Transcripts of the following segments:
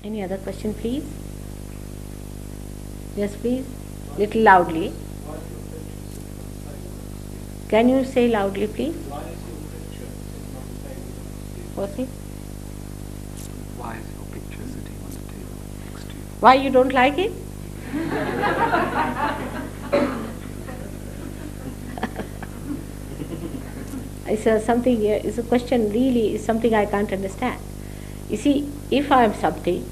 Any other question, please? Yes, please. Little loudly. Can you say loudly, please? What's it? Why is your picture sitting on the table next to you? Why you don't like it? It's a question really is something I can't understand. You see, if I am something,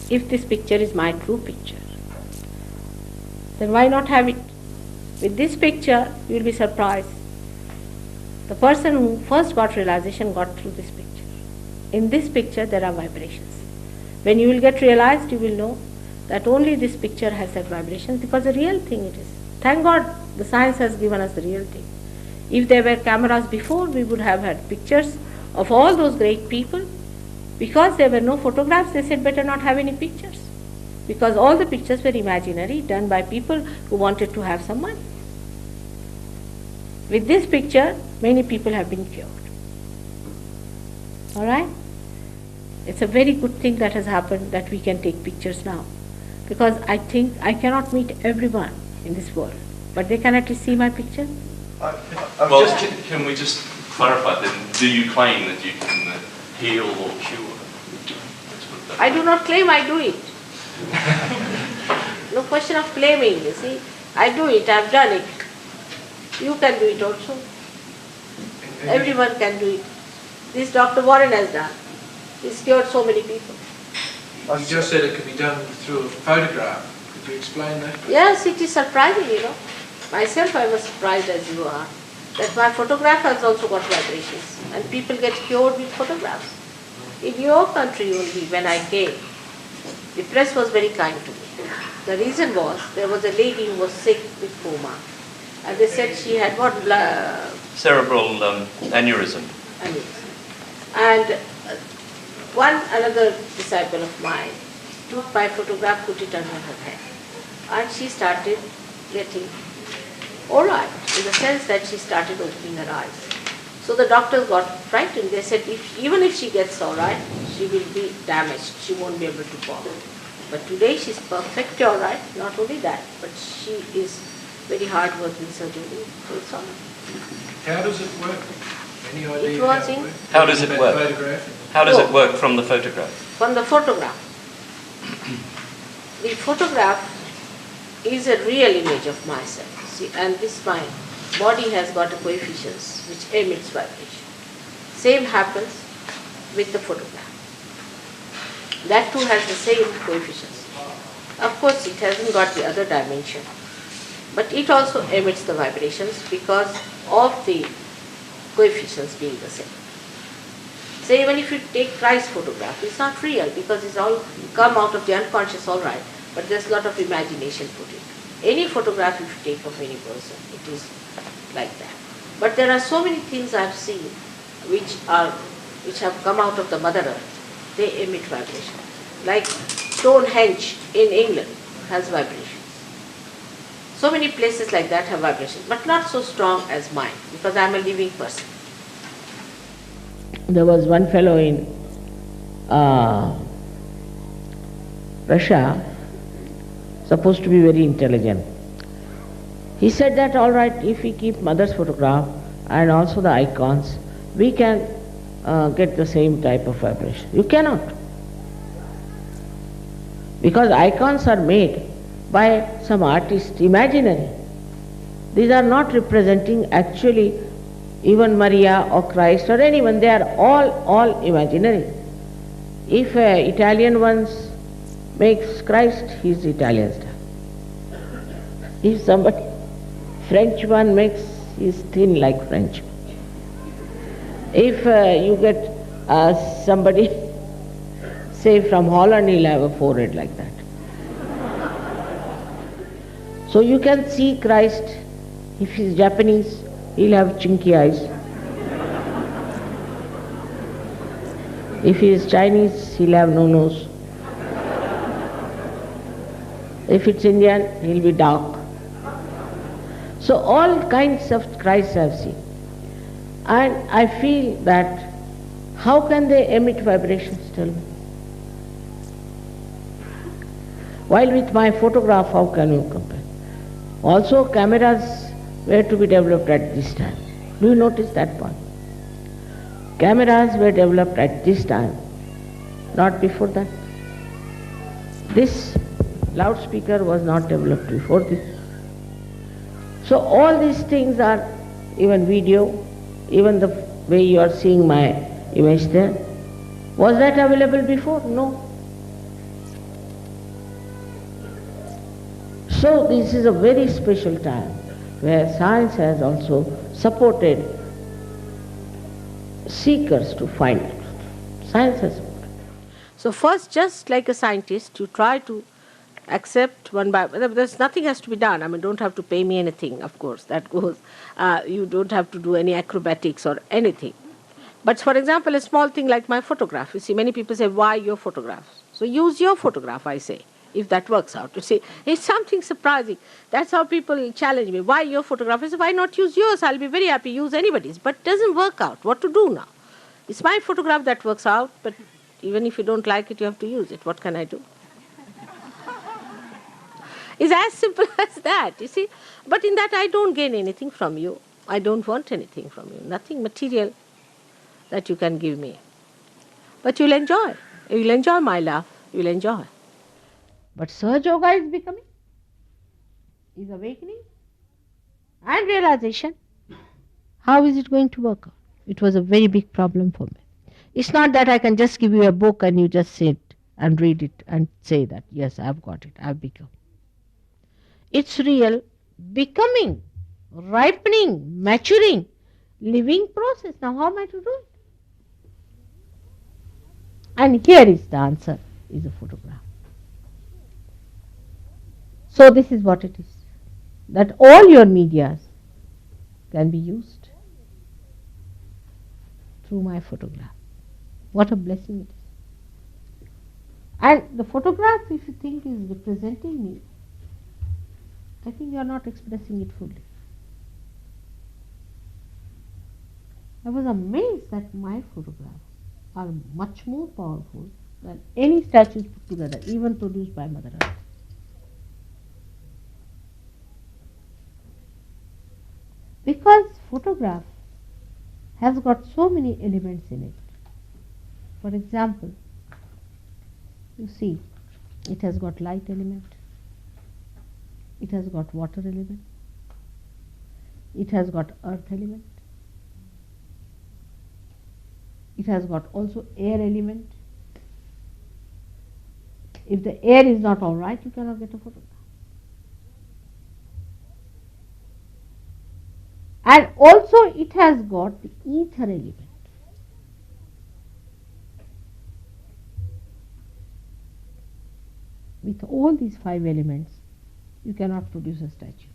if this picture is my true picture, then why not have it? With this picture, you will be surprised. The person who first got realization got through this picture. In this picture, there are vibrations. When you will get realized, you will know that only this picture has that vibration, because the real thing it is. Thank God the science has given us the real thing. If there were cameras before, we would have had pictures of all those great people. Because there were no photographs, they said better not have any pictures. Because all the pictures were imaginary, done by people who wanted to have some money. With this picture, many people have been cured. All right? It's a very good thing that has happened, that we can take pictures now. Because I think I cannot meet everyone in this world, but they can at least see my picture. Well, can we just clarify then? Do you claim that you can heal or cure? I do not claim, I do it. No question of claiming, you see. I do it, I've done it. You can do it also. Everyone can do it. This Dr. Warren has done. He's cured so many people. You just said it could be done through a photograph. Could you explain that? Yes, it is surprising, you know. Myself, I was surprised as you are, that my photograph has also got vibrations, and people get cured with photographs. In your country only, when I came, the press was very kind to me. The reason was, there was a lady who was sick with coma, and they said she had what? Cerebral aneurysm. And another disciple of mine took my photograph, put it under her head, and she started getting all right, in the sense that she started opening her eyes. So the doctors got frightened. They said, even if she gets all right, she will be damaged. She won't be able to walk. But today she's perfectly all right. Not only that, but she is very hard-working surgeon. So it's all right. How does it work? Any idea It was in... How does it work? How does it work from the photograph? From the photograph. The photograph is a real image of myself. See, and this my body has got a coefficients which emits vibration. Same happens with the photograph. That too has the same coefficients. Of course, it hasn't got the other dimension, but it also emits the vibrations because of the coefficients being the same. So even if you take Christ photograph, it's not real because it's all come out of the unconscious, all right, but there's a lot of imagination put in. Any photograph if you take of any person, it is like that. But there are so many things I've seen which have come out of the Mother Earth. They emit vibration. Like Stonehenge in England has vibrations. So many places like that have vibrations, but not so strong as mine because I'm a living person. There was one fellow in Russia, supposed to be very intelligent. He said that all right, if we keep mother's photograph and also the icons, we can get the same type of vibration. You cannot. Because icons are made by some artist, imaginary. These are not representing actually even Maria or Christ or anyone. They are all imaginary. If Italian ones makes Christ, he is Italian style. If somebody French one makes, he is thin like French. If you get somebody, say from Holland, he'll have a forehead like that. So you can see Christ. If he's Japanese, he'll have chinky eyes. If he is Chinese, he'll have no nose. If it's Indian, he'll be dark. So all kinds of Christs I've seen. And I feel that how can they emit vibrations, tell me? While with my photograph, how can you compare? Also, cameras were to be developed at this time. Do you notice that point? Cameras were developed at this time, not before that. This loudspeaker was not developed before this. So all these things are, even video, even the way you are seeing my image there, was that available before? No. So this is a very special time where science has also supported seekers to find it. Science has supported. So first, just like a scientist, you try to accept one by, there's nothing has to be done. I mean, don't have to pay me anything, of course, that goes, you don't have to do any acrobatics or anything. But for example, a small thing like my photograph, you see, many people say, why your photographs? So use your photograph, I say, if that works out. You see, it's something surprising. That's how people challenge me. Why your photograph? I say, why not use yours? I'll be very happy, use anybody's. But it doesn't work out. What to do now? It's my photograph that works out, but even if you don't like it, you have to use it. What can I do? It's as simple as that, you see. But in that I don't gain anything from you. I don't want anything from you. Nothing material that you can give me. But you'll enjoy. You'll enjoy my laugh. You'll enjoy. But Sahaja Yoga is becoming, is awakening and realization. How is it going to work out? It was a very big problem for me. It's not that I can just give you a book and you just sit and read it and say that, yes, I've got it, I've become. It's real becoming, ripening, maturing, living process. Now how am I to do it? And here is the answer, is a photograph. So this is what it is, that all your medias can be used through my photograph. What a blessing it is. And the photograph, if you think, is representing me, I think you are not expressing it fully. I was amazed that my photographs are much more powerful than any statues put together, even produced by Mother Earth. Because photograph has got so many elements in it. For example, you see, it has got light element, it has got water element, it has got earth element, it has got also air element. If the air is not all right, you cannot get a photograph. And also it has got the ether element. With all these 5 elements, you cannot produce a statue.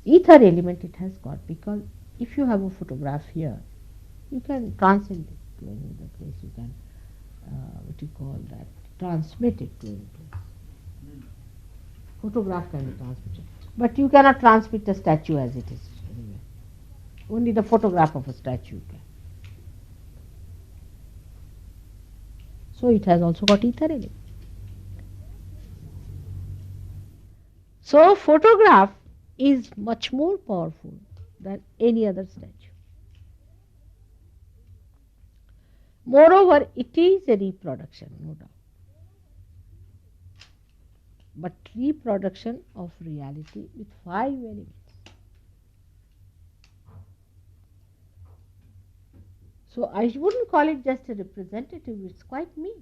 Ether element it has got, because if you have a photograph here, you can transcend it to any other place. You can, what you call that, transmit it to any place. Photograph can be transmitted, but you cannot transmit a statue as it is anyway. Only the photograph of a statue can. So it has also got ether element. So photograph is much more powerful than any other statue. Moreover, it is a reproduction, no doubt. But reproduction of reality with 5 elements. So I wouldn't call it just a representative, it's quite me,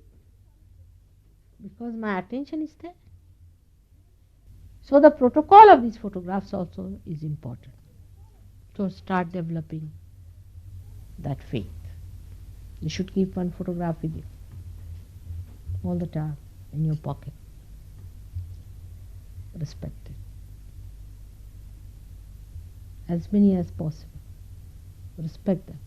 because my attention is there. So the protocol of these photographs also is important to start developing that faith. You should keep one photograph with you all the time in your pocket. Respect it. As many as possible. Respect them.